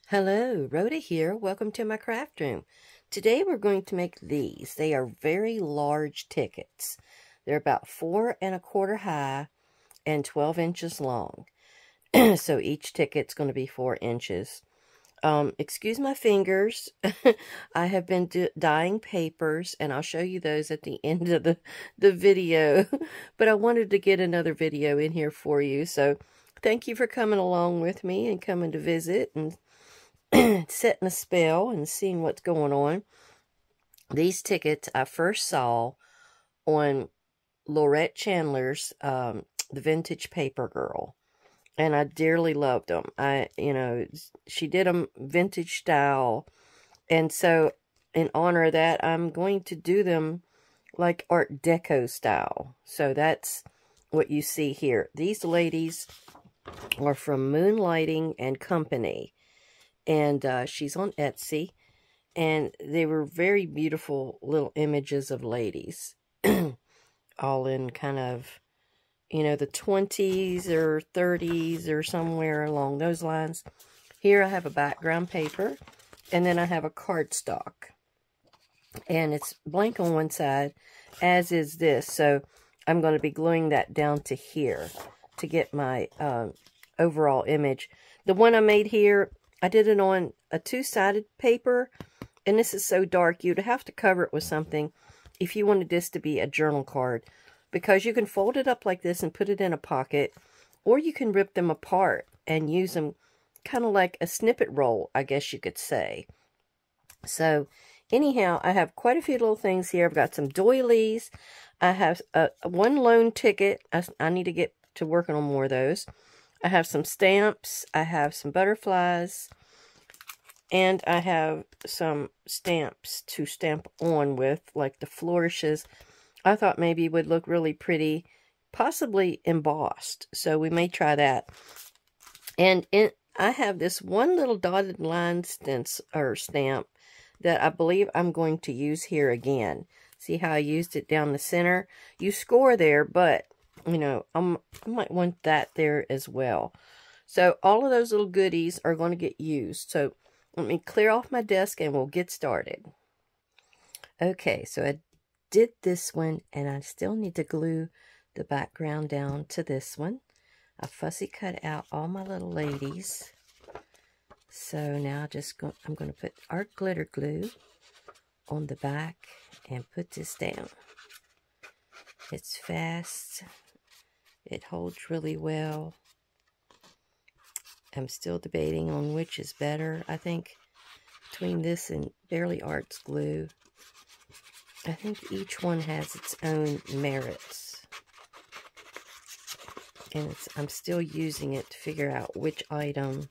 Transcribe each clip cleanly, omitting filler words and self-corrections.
Hello, Rhoda here. Welcome to my craft room. Today we're going to make these. They are very large tickets. They're about 4¼ high and 12 inches long. So each ticket's going to be 4 inches. Excuse my fingers. I have been dyeing papers, and I'll show you those at the end of the video. But I wanted to get another video in here for you. So thank you for coming along with me and coming to visit and setting a spell and seeing what's going on. These tickets I first saw on Laurette Chandler's The Vintage Paper Girl, and I dearly loved them. She did them vintage style, and so in honor of that, I'm going to do them like Art Deco style. So that's what you see here. These ladies are from Moonlighting and Company. And she's on Etsy, and they were very beautiful little images of ladies, all in kind of, the 20s or 30s or somewhere along those lines. Here I have a background paper, and then I have a cardstock, and it's blank on one side, as is this. So I'm going to be gluing that down to here to get my overall image. The one I made here, I did it on a 2-sided paper, and this is so dark you'd have to cover it with something if you wanted this to be a journal card, because you can fold it up like this and put it in a pocket, or you can rip them apart and use them kind of like a snippet roll, I guess you could say. So anyhow, I have quite a few little things here. I've got some doilies. I have one loan ticket. I need to get to working on more of those. I have some stamps, I have some butterflies, and I have some stamps to stamp on with, like the flourishes. I thought maybe would look really pretty, possibly embossed, so we may try that. And I have this one little dotted line stamp that I believe I'm going to use here again. See how I used it down the center? You score there, but I might want that there as well. So all of those little goodies are going to get used. So let me clear off my desk and we'll get started. Okay, so I did this one, and I still need to glue the background down to this one. I fussy cut out all my little ladies. So now I'm going to put art glitter glue on the back and put this down. It's fast. It holds really well. I'm still debating on which is better. I think between this and Barely Art's glue, I think each one has its own merits. And I'm still using it to figure out which item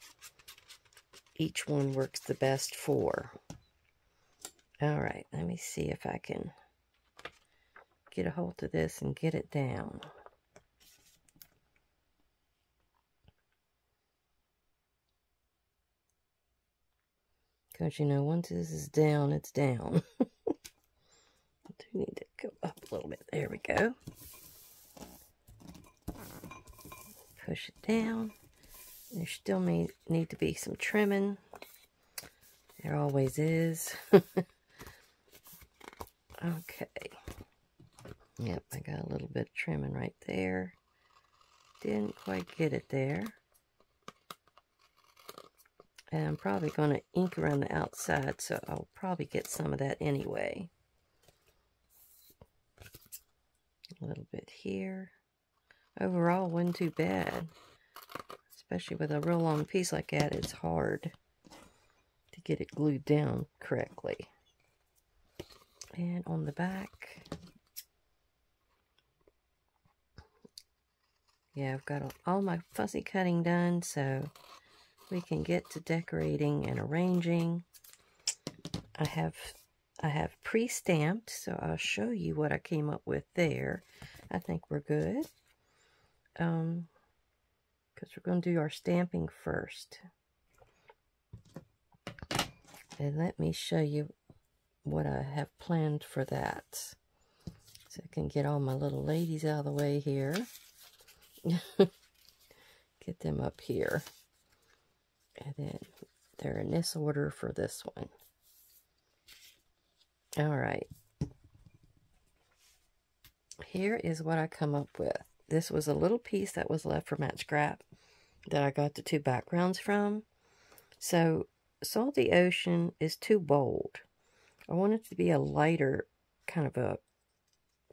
each one works the best for. Alright, let me see if I can get a hold of this and get it down. Because, once this is down, it's down. I do need to go up a little bit. There we go. Push it down. There still may need to be some trimming. There always is. Okay. Yep, I got a little bit of trimming right there. Didn't quite get it there. And I'm probably going to ink around the outside, so I'll probably get some of that anyway. A little bit here. Overall, wasn't too bad. Especially with a real long piece like that, it's hard to get it glued down correctly. And on the back, yeah, I've got all my fussy cutting done, so we can get to decorating and arranging. I have pre-stamped, so I'll show you what I came up with there. I think we're good. Because we're going to do our stamping first. And let me show you what I have planned for that. So I can get all my little ladies out of the way here. Get them up here. And then They're in this order for this one. All right. Here is what I come up with. This was a little piece that was left from that scrap that I got the two backgrounds from. So, Salty Ocean is too bold. I want it to be a lighter kind of a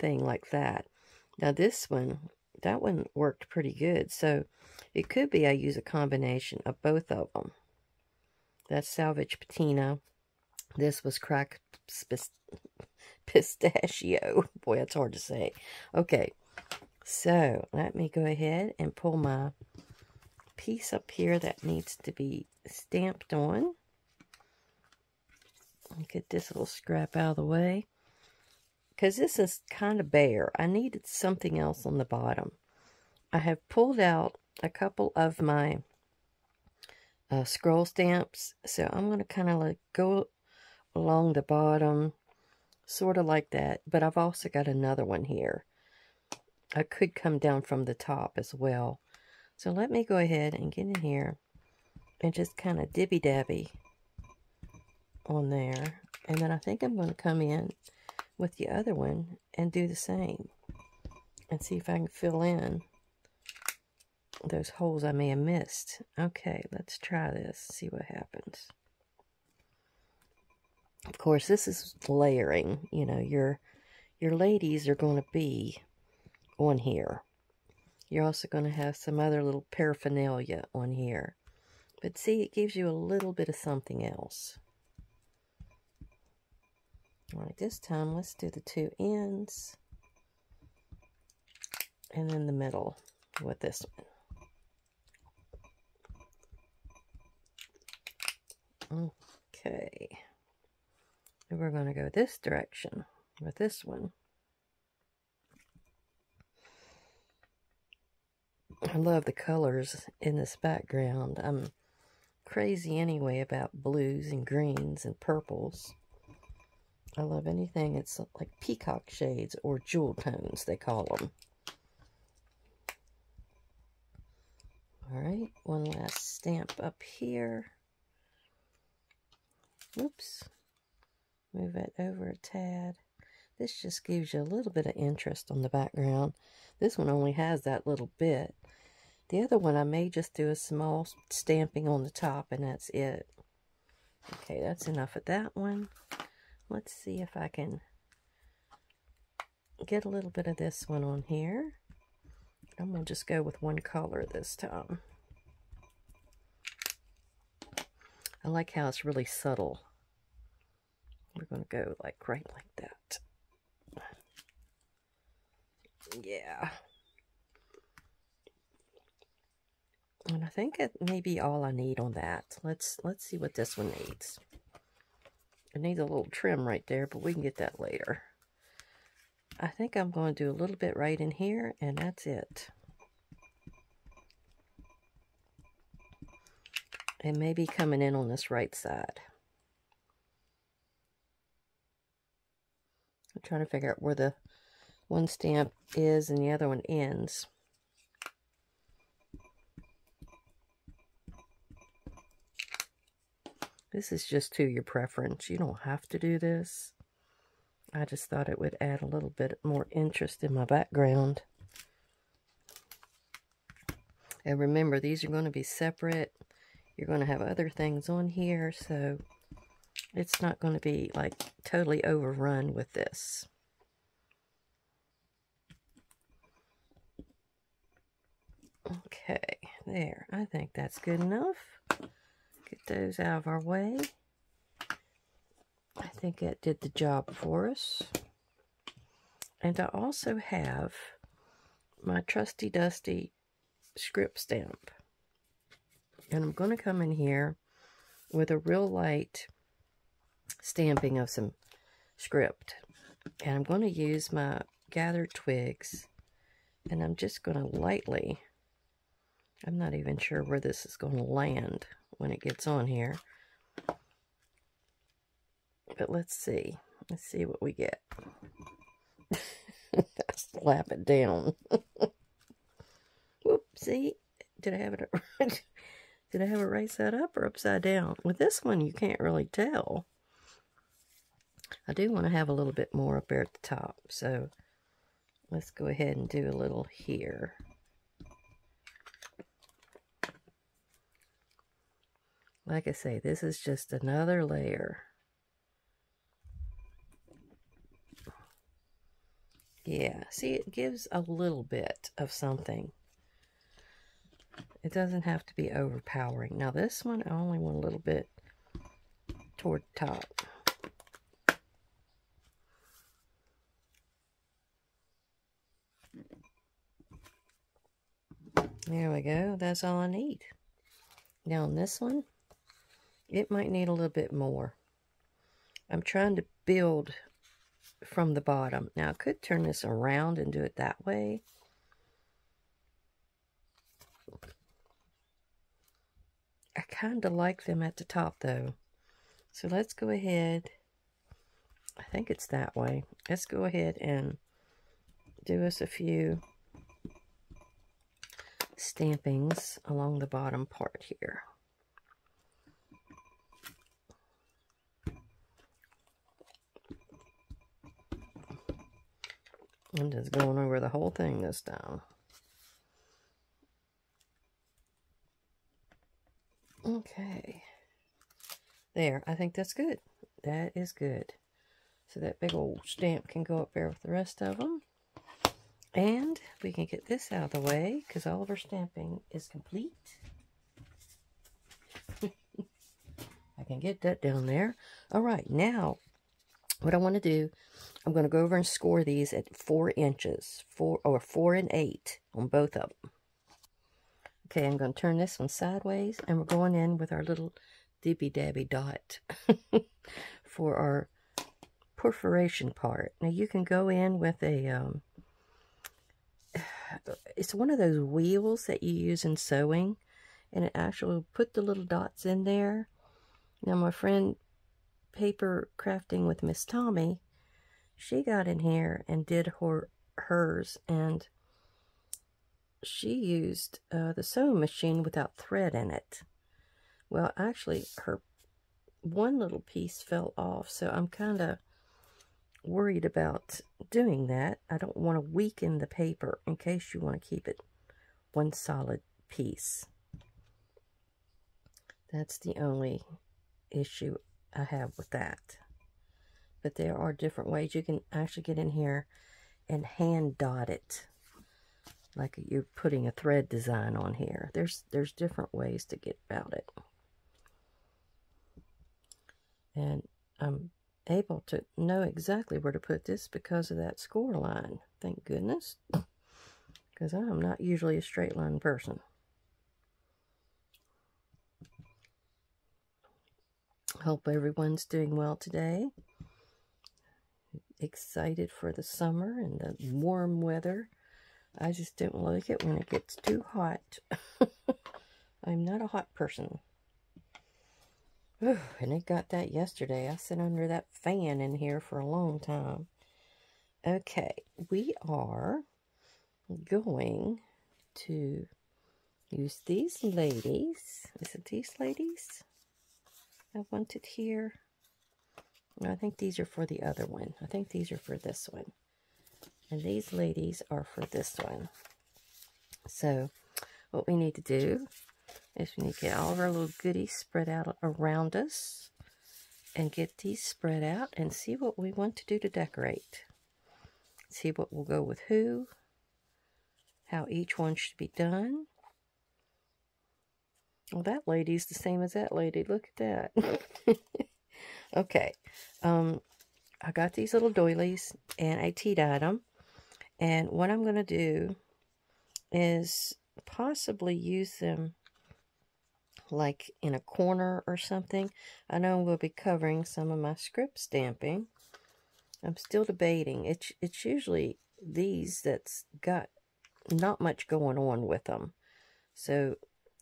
thing like that. Now this one, that one worked pretty good. So, it could be I use a combination of both of them. That's Salvage Patina. This was Cracked Pistachio. Boy, that's hard to say. Okay, so let me go ahead and pull my piece up here that needs to be stamped on. Get this little scrap out of the way, because this is kind of bare. I needed something else on the bottom. I have pulled out a couple of my scroll stamps, so I'm going to kind of like go along the bottom, sort of like that, but I've also got another one here. I could come down from the top as well. So let me go ahead and get in here and just kind of dibby-dabby on there. And then I think I'm going to come in with the other one and do the same. And see if I can fill in those holes I may have missed. Okay, let's try this, see what happens. Of course, this is layering. You know, your ladies are going to be on here. You're also going to have some other little paraphernalia on here. But see, it gives you a little bit of something else. All right, this time let's do the two ends. And then the middle with this one. Okay. And we're going to go this direction with this one. I love the colors in this background. I'm crazy anyway about blues and greens and purples. I love anything it's like peacock shades or jewel tones, they call them. Alright, one last stamp up here. Whoops. Move it over a tad. This just gives you a little bit of interest on the background. This one only has that little bit. The other one I may just do a small stamping on the top and that's it. Okay, that's enough of that one. Let's see if I can get a little bit of this one on here. I'm going to just go with one color this time. I like how it's really subtle. We're going to go like right like that. Yeah. And I think it may be all I need on that. Let's see what this one needs. It needs a little trim right there, but we can get that later. I think I'm going to do a little bit right in here, and that's it. And maybe coming in on this right side. I'm trying to figure out where the one stamp is and the other one ends. This is just to your preference. You don't have to do this. I just thought it would add a little bit more interest in my background. And remember, these are going to be separate. You're going to have other things on here, so it's not going to be like totally overrun with this. Okay, there. I think that's good enough. Get those out of our way. I think that did the job for us. And I also have my trusty dusty script stamp. And I'm going to come in here with a real light stamping of some script. And I'm going to use my gathered twigs. And I'm just going to lightly, I'm not even sure where this is going to land when it gets on here. But let's see. Let's see what we get. Slap it down. Whoop, see? Did I have it right? Did I have it right side up or upside down? With this one, you can't really tell. I do want to have a little bit more up there at the top, so let's go ahead and do a little here. Like I say, this is just another layer. Yeah, see, it gives a little bit of something. It doesn't have to be overpowering. Now this one, I only want a little bit toward the top. There we go. That's all I need. Now on this one, it might need a little bit more. I'm trying to build from the bottom. Now I could turn this around and do it that way. I kind of like them at the top though. So let's go ahead. I think it's that way. Let's go ahead and do us a few stampings along the bottom part here. I'm just going over the whole thing this time. Okay. There, I think that's good. That is good. So that big old stamp can go up there with the rest of them. And we can get this out of the way because all of our stamping is complete. I can get that down there. All right, now what I want to do, I'm going to go over and score these at 4 inches, 4 and 8 on both of them. Okay, I'm going to turn this one sideways, and we're going in with our little dibby-dabby dot for our perforation part. Now you can go in with a, it's one of those wheels that you use in sewing, and it actually will put the little dots in there. Now my friend Paper Crafting with Miss Tommy, she got in here and did hers, and she used the sewing machine without thread in it. Well, actually, her one little piece fell off, so I'm kind of worried about doing that. I don't want to weaken the paper in case you want to keep it one solid piece. That's the only issue I have with that. But there are different ways you can actually get in here and hand dot it, like you're putting a thread design on here. There's different ways to get about it. And I'm able to know exactly where to put this because of that score line. Thank goodness. Because I'm not usually a straight line person. Hope everyone's doing well today. Excited for the summer and the warm weather. I just don't like it when it gets too hot. I'm not a hot person. And it got that yesterday. I sat under that fan in here for a long time. Okay, we are going to use these ladies. Is it these ladies I wanted here? No, I think these are for the other one. I think these are for this one. And these ladies are for this one. So, what we need to do is we need to get all of our little goodies spread out around us. And get these spread out and see what we want to do to decorate. See what will go with who. How each one should be done. Well, that lady's the same as that lady. Look at that. Okay. I got these little doilies and I tea-dyed them. And what I'm going to do is possibly use them like in a corner or something. I know we'll be covering some of my script stamping. I'm still debating. It's usually these that's got not much going on with them. So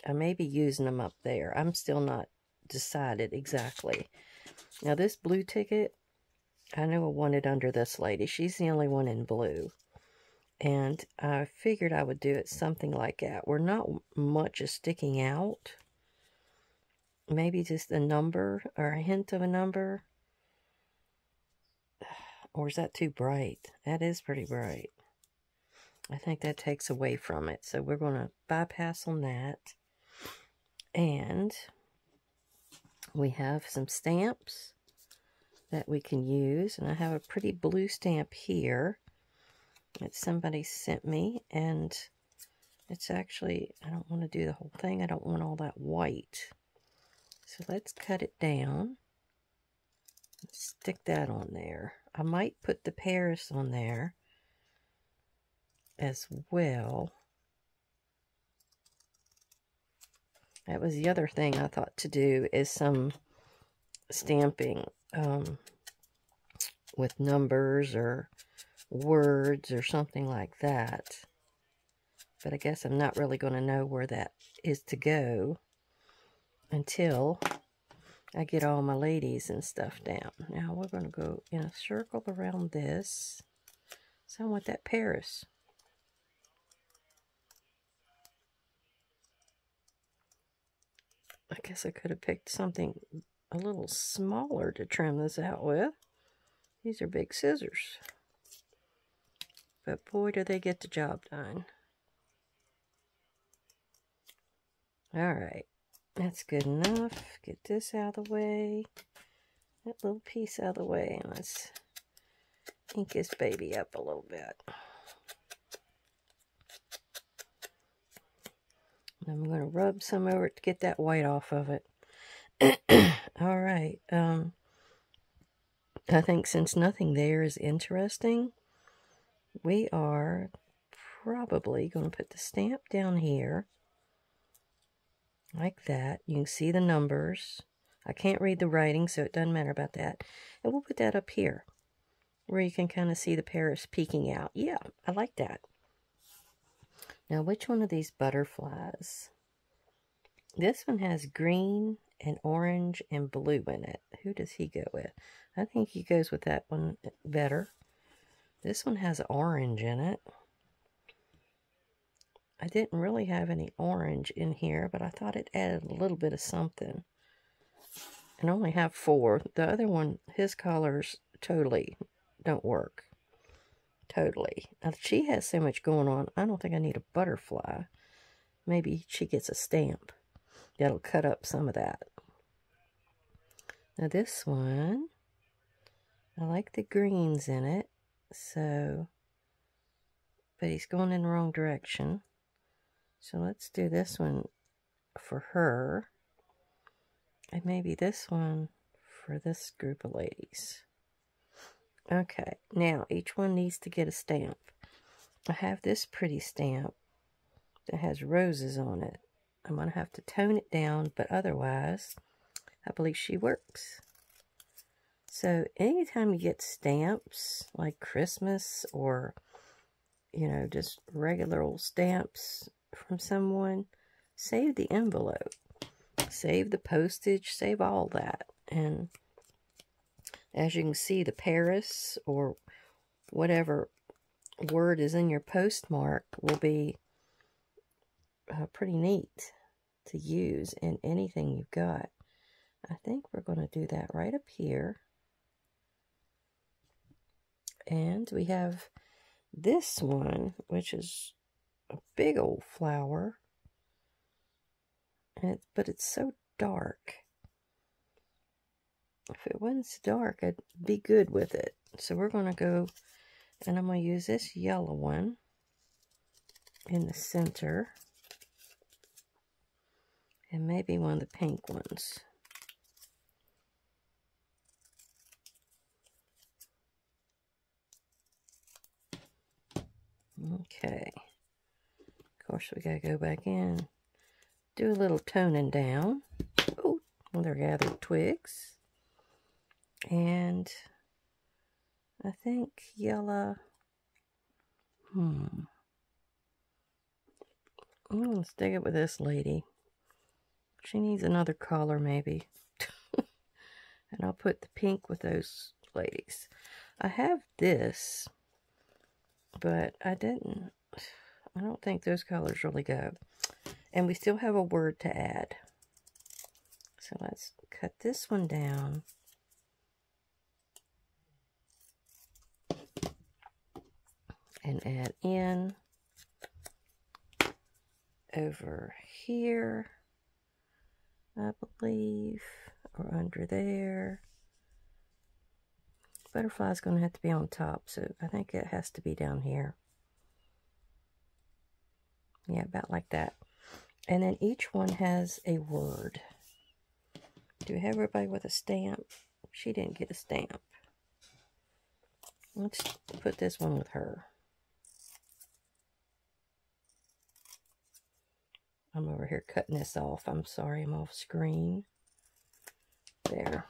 I may be using them up there. I'm still not decided exactly. Now this blue ticket, I know I want it under this lady. She's the only one in blue. And I figured I would do it something like that, where not much is sticking out. maybe just a number or a hint of a number. Or is that too bright? That is pretty bright. I think that takes away from it. So we're going to bypass on that. And we have some stamps that we can use. And I have a pretty blue stamp here that somebody sent me. And it's actually, I don't want to do the whole thing. I don't want all that white. So let's cut it down. Stick that on there. I might put the Paris on there as well. That was the other thing I thought to do, is some stamping with numbers or words or something like that. But I guess I'm not really going to know where that is to go until I get all my ladies and stuff down. Now we're going to go in a circle around this. So I want that Paris. I guess I could have picked something a little smaller to trim this out with. These are big scissors. But boy, do they get the job done. Alright, that's good enough. Get this out of the way. That little piece out of the way. And let's ink this baby up a little bit. I'm going to rub some over it to get that white off of it. Alright, I think since nothing there is interesting, we are probably going to put the stamp down here. Like that. You can see the numbers. I can't read the writing, so it doesn't matter about that. And we'll put that up here, where you can kind of see the Paris peeking out. Yeah, I like that. Now, which one of these butterflies? This one has green and orange and blue in it. Who does he go with? I think he goes with that one better. This one has orange in it. I didn't really have any orange in here, but I thought it added a little bit of something. And I only have 4. The other one, his colors totally don't work. Totally. Now, she has so much going on, I don't think I need a butterfly. Maybe she gets a stamp that'll cut up some of that. Now, this one, I like the greens in it, so, but he's going in the wrong direction. So let's do this one for her, and maybe this one for this group of ladies. Okay, now each one needs to get a stamp. I have this pretty stamp that has roses on it. I'm going to have to tone it down, but otherwise, I believe she works. So anytime you get stamps like Christmas or, you know, just regular old stamps from someone, save the envelope, save the postage, save all that. And as you can see, the Paris or whatever word is in your postmark will be pretty neat to use in anything you've got. I think we're going to do that right up here. And we have this one, which is a big old flower. And but it's so dark. If it wasn't so dark, I'd be good with it. So we're going to go, and I'm going to use this yellow one in the center. And maybe one of the pink ones. Okay. Of course, we got to go back in. Do a little toning down. Oh, they're gathered twigs. And I think yellow. I'm going to stick it with this lady. She needs another color, maybe. And I'll put the pink with those ladies. I have this, but I don't think those colors really go. And we still have a word to add. So let's cut this one down. And add in over here, I believe, or under there. Butterfly's going to have to be on top, so I think it has to be down here. Yeah, about like that. And then each one has a word. Do we have everybody with a stamp? She didn't get a stamp. Let's put this one with her. I'm over here cutting this off. I'm sorry, I'm off screen. There.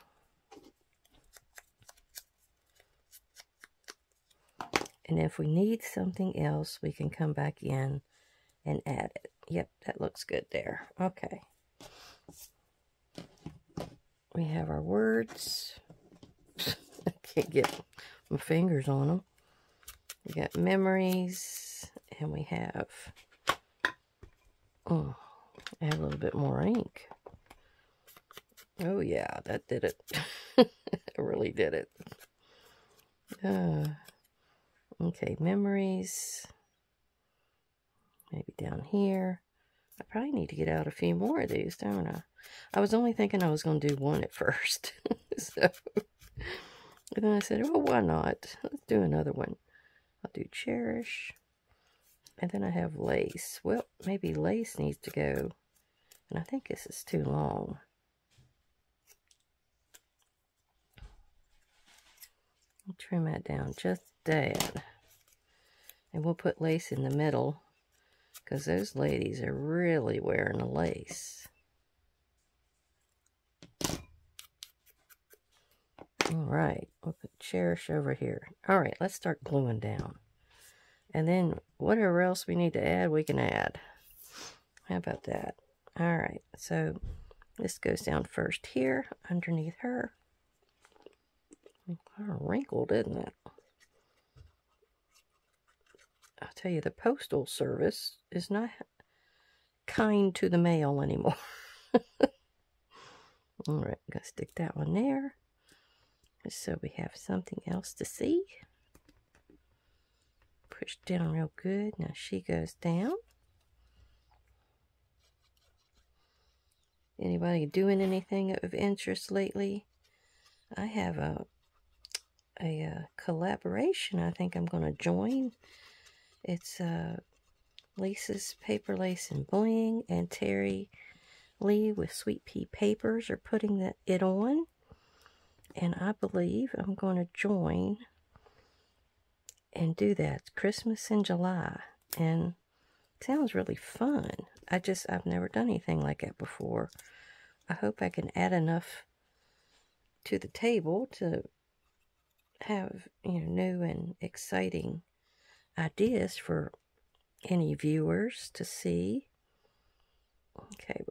And if we need something else, we can come back in and add it. Yep, that looks good there. Okay. We have our words. I can't get my fingers on them. We got memories, and we have, add a little bit more ink. Oh yeah, that did it. It really did it. Okay, memories. Maybe down here. I probably need to get out a few more of these, don't I? I was only thinking I was going to do one at first. So, and then I said, oh, why not? Let's do another one. I'll do cherish. And then I have lace. Well, maybe lace needs to go. And I think this is too long. I'll trim that down just that. And we'll put lace in the middle, because those ladies are really wearing a lace. Alright, we'll put cherish over here. Alright, let's start gluing down. And then whatever else we need to add, we can add. How about that? Alright, so this goes down first here, underneath her. Kind of wrinkled, isn't it? I'll tell you, the Postal Service is not kind to the mail anymore. Alright, I'm going to stick that one there, just so we have something else to see. Push down real good. Now she goes down. Anybody doing anything of interest lately? I have a collaboration I think I'm going to join. It's Lisa's Paper Lace and Bling, and Terry Lee with Sweet Pea Papers are putting it on. And I believe I'm going to join and do that. It's Christmas in July. And it sounds really fun. I've never done anything like that before. I hope I can add enough to the table to have, new and exciting ideas for any viewers to see. Okay,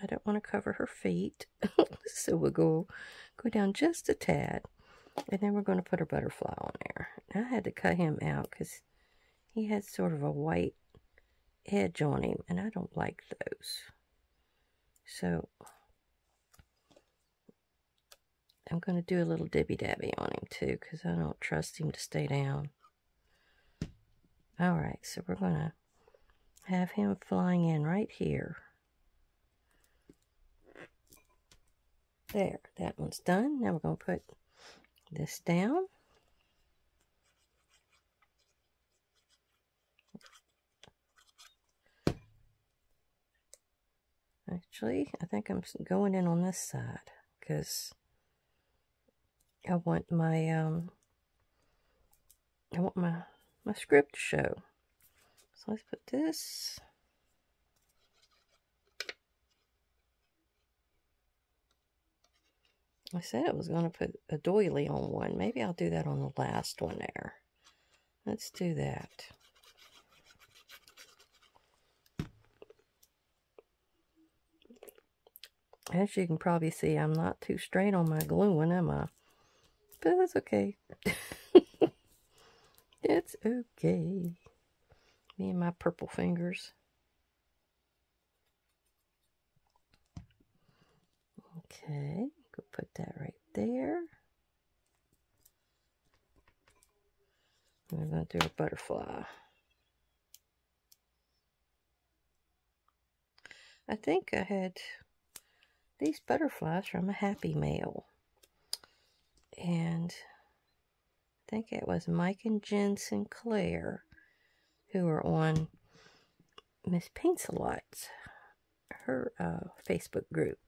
I don't want to cover her feet, so we'll go down just a tad, and then we're going to put our butterfly on there. I had to cut him out because he had sort of a white edge on him, and I don't like those. So I'm going to do a little dibby-dabby on him too, because I don't trust him to stay down. Alright, so we're going to have him flying in right here. There, that one's done. Now we're going to put this down. Actually, I think I'm going in on this side, because I want my my script to show. So let's put this. I said I was going to put a doily on one. Maybe I'll do that on the last one there. Let's do that. As you can probably see, I'm not too straight on my gluing, am I? But that's okay. It's okay. Me and my purple fingers. Okay, go put that right there. We're going to do a butterfly. I think I had these butterflies from a Happy Mail. And I think it was Mike and Jen Sinclair who are on Miss Paints-A-Lot's, her Facebook group.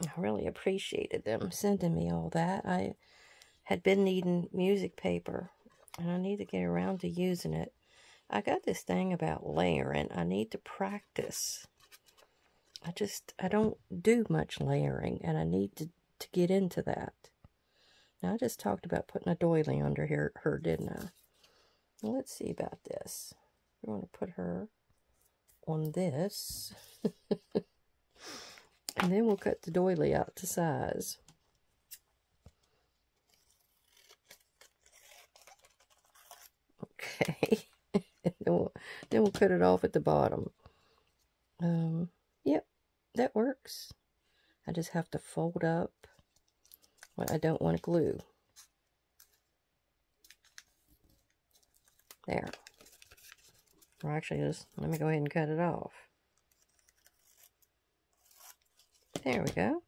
I really appreciated them sending me all that. I had been needing music paper, and I need to get around to using it. I got this thing about layering. I need to practice. I don't do much layering, and I need to get into that. Now, I just talked about putting a doily under her, didn't I? Well, let's see about this. We're going to put her on this. And then we'll cut the doily out to size. Okay. then we'll cut it off at the bottom. Yep, that works. I just have to fold up what I don't want to glue. There. Or actually, just let me go ahead and cut it off. There we go.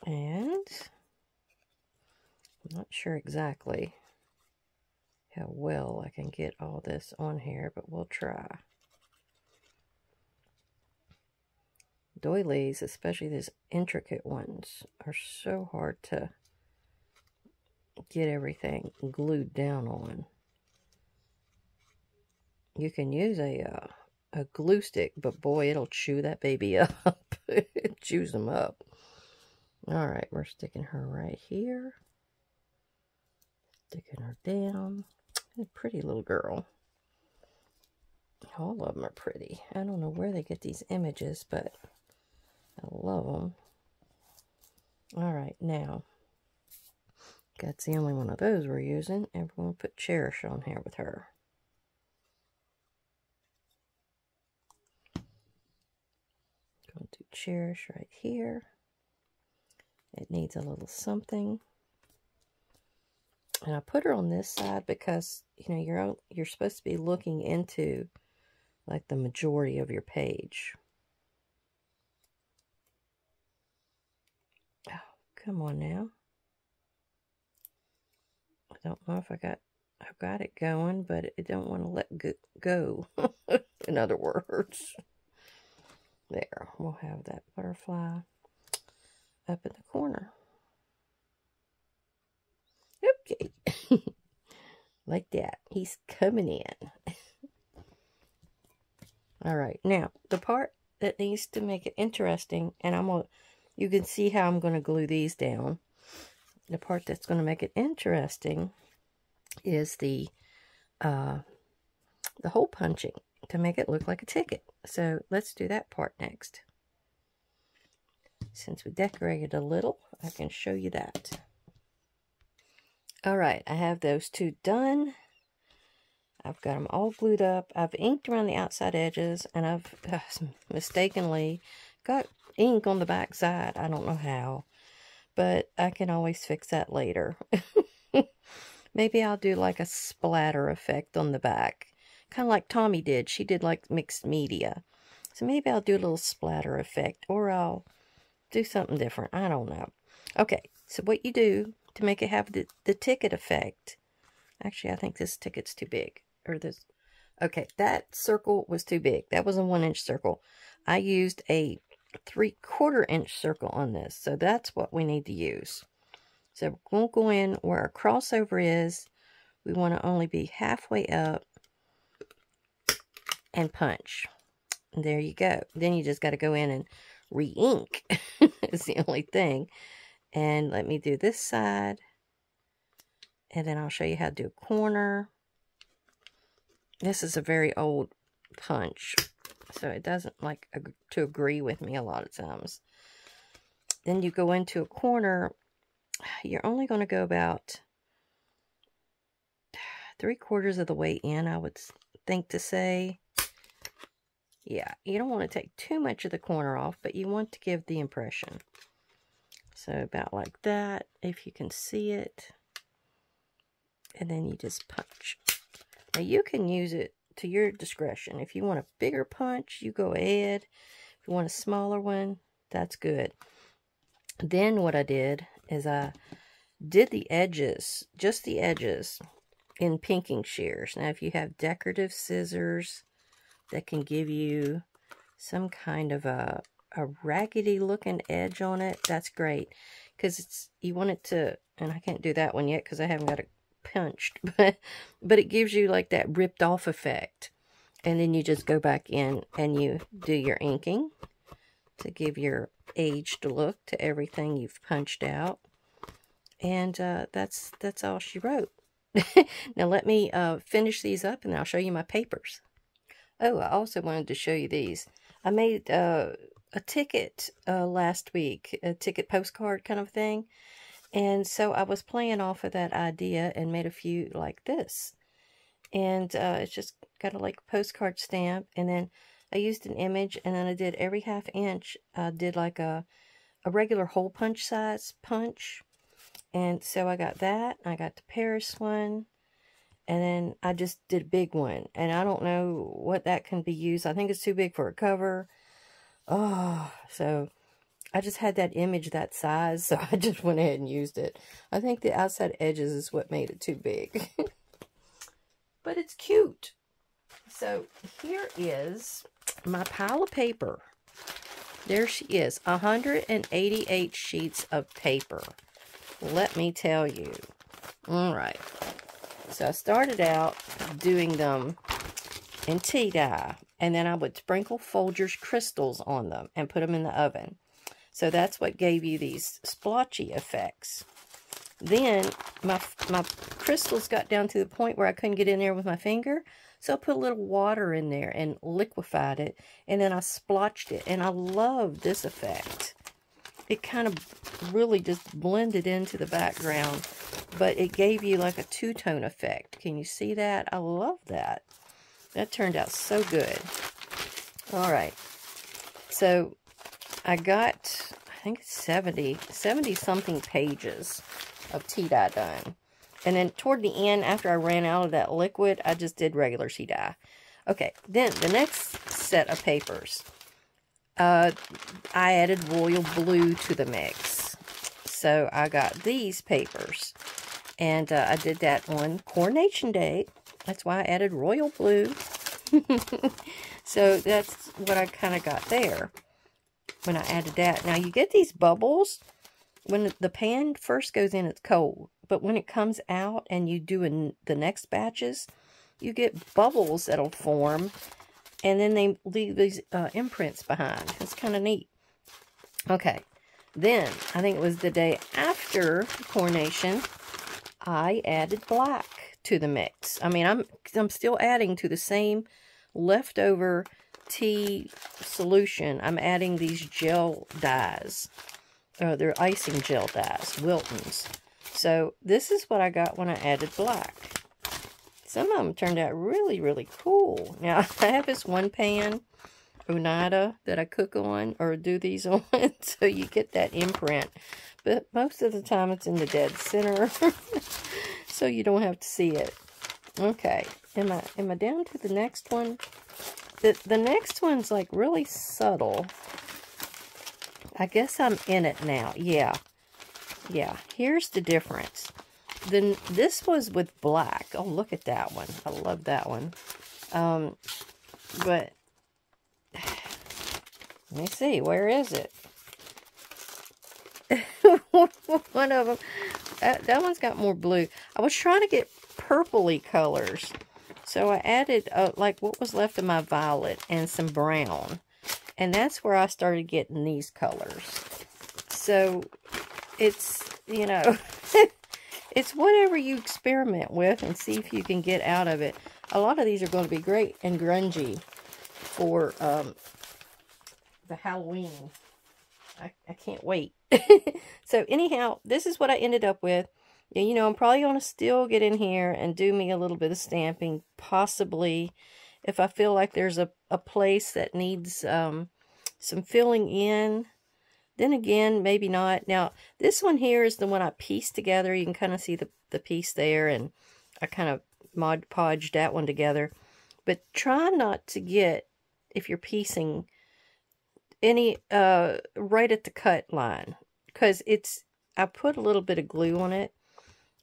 And I'm not sure exactly how well I can get all this on here, but we'll try. Doilies, especially these intricate ones, are so hard to get everything glued down on. You can use a glue stick, but boy, it'll chew that baby up. It chews them up. All right, we're sticking her right here. Sticking her down. A pretty little girl. All of them are pretty. I don't know where they get these images, but I love them. All right, now, that's the only one of those we're using, and we're going to put Cherish on here with her. Going to Cherish right here. It needs a little something. And I put her on this side because, you know, you're supposed to be looking into, like, the majority of your page. Oh, come on now. I don't know if I've got it going, but it don't want to let go. In other words. There, we'll have that butterfly up in the corner. Okay. Like that. He's coming in. All right. Now, the part that needs to make it interesting, and you can see how I'm going to glue these down. The part that's going to make it interesting is the hole punching to make it look like a ticket. So let's do that part next. Since we decorated a little, I can show you that. All right, I have those two done. I've got them all glued up. I've inked around the outside edges, and I've mistakenly got ink on the back side. I don't know how, but I can always fix that later. Maybe I'll do like a splatter effect on the back. Kind of like Tommy did. She did like mixed media. So maybe I'll do a little splatter effect, or I'll do something different. I don't know. Okay, so what you do to make it have the ticket effect. Actually, I think this ticket's too big. Or this. Okay, that circle was too big. That was a 1-inch circle. I used a 3/4 inch circle on this. So that's what we need to use. So we'll go in where our crossover is. We want to only be halfway up and punch. And there you go. Then you just got to go in and re-ink. It's the only thing. And let me do this side. And then I'll show you how to do a corner. This is a very old punch, so it doesn't like to agree with me a lot of times. Then you go into a corner. You're only going to go about 3/4 of the way in, I would think to say. Yeah, you don't want to take too much of the corner off, but you want to give the impression. So about like that, if you can see it. And then you just punch. Now you can use it to your discretion. If you want a bigger punch, you go ahead. If you want a smaller one, that's good. Then what I did is I did the edges, just the edges, in pinking shears. Now if you have decorative scissors that can give you some kind of a raggedy looking edge on it, that's great. Because you want it to, and I can't do that one yet because I haven't got it punched, but it gives you like that ripped off effect. And then you just go back in and you do your inking to give your aged look to everything you've punched out. And that's all she wrote. Now let me finish these up and I'll show you my papers. Oh, I also wanted to show you these. I made a ticket last week, a ticket postcard kind of thing. And so I was playing off of that idea and made a few like this. And it's just got a like postcard stamp. And then I used an image, and then I did every half inch. I did like a regular hole punch size punch. And so I got that. I got the Paris one. And then I just did a big one. And I don't know what that can be used. I think it's too big for a cover. Oh, so I just had that image that size, so I just went ahead and used it. I think the outside edges is what made it too big. But it's cute. So here is my pile of paper. There she is, 188 sheets of paper. Let me tell you. All right. So I started out doing them in tea dye, and then I would sprinkle Folgers crystals on them and put them in the oven. So that's what gave you these splotchy effects. Then my crystals got down to the point where I couldn't get in there with my finger. So I put a little water in there and liquefied it. And then I splotched it. And I love this effect. It kind of really just blended into the background. But it gave you like a two-tone effect. Can you see that? I love that. That turned out so good. All right. So I got, I think it's 70 something pages of tea dye done. And then toward the end, after I ran out of that liquid, I just did regular tea dye. Okay, then the next set of papers, I added royal blue to the mix. So I got these papers. And I did that on Coronation Day. That's why I added royal blue. So that's what I kind of got there when I added that. Now you get these bubbles. When the pan first goes in, it's cold. But when it comes out and you do the next batches, you get bubbles that'll form. And then they leave these imprints behind. It's kind of neat. Okay. Then, I think it was the day after Coronation, I added black to the mix. I mean, I'm still adding to the same leftover tea solution. I'm adding these gel dyes. They're icing gel dyes, Wilton's. So this is what I got when I added black. Some of them turned out really, really cool. Now, I have this one pan, Oneida, that I cook on or do these on, so you get that imprint. But most of the time it's in the dead center, so you don't have to see it. Okay, am I down to the next one? The next one's like really subtle. I guess I'm in it now. Yeah. Here's the difference. Then this was with black. Oh, look at that one. I love that one. But let me see. Where is it? One of them. That one's got more blue. I was trying to get purpley colors. So I added like what was left of my violet and some brown. And that's where I started getting these colors. So it's, you know, it's whatever you experiment with and see if you can get out of it. A lot of these are going to be great and grungy for the Halloween. I can't wait. So anyhow, this is what I ended up with. You know, I'm probably going to still get in here and do me a little bit of stamping, possibly. if I feel like there's a place that needs some filling in. Then again, maybe not. Now, this one here is the one I pieced together. You can kind of see the piece there, and I kind of Mod Podged that one together. But try not to get, if you're piecing, any right at the cut line, because I put a little bit of glue on it,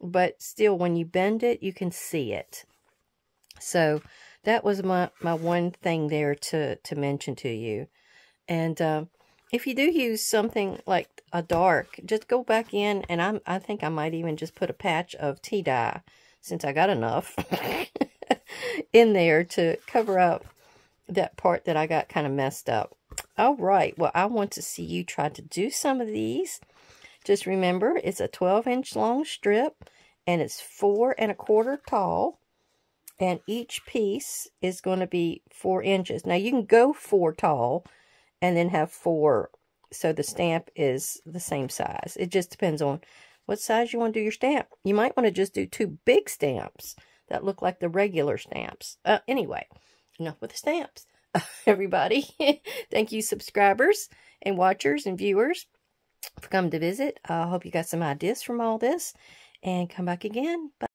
but still when you bend it, you can see it. So that was my one thing there to mention to you. And if you do use something like a dark, just go back in, and I think I might even just put a patch of tea dye, since I got enough in there to cover up that part that I got kind of messed up. All right, well, I want to see you try to do some of these. Just remember, it's a 12-inch long strip, and it's 4 1/4 tall, and each piece is going to be 4 inches. Now, you can go 4 tall and then have 4, so the stamp is the same size. It just depends on what size you want to do your stamp. You might want to just do 2 big stamps that look like the regular stamps. Anyway, enough with the stamps. Everybody, thank you, subscribers and watchers and viewers, for coming to visit. I hope you got some ideas from all this, and come back again. Bye.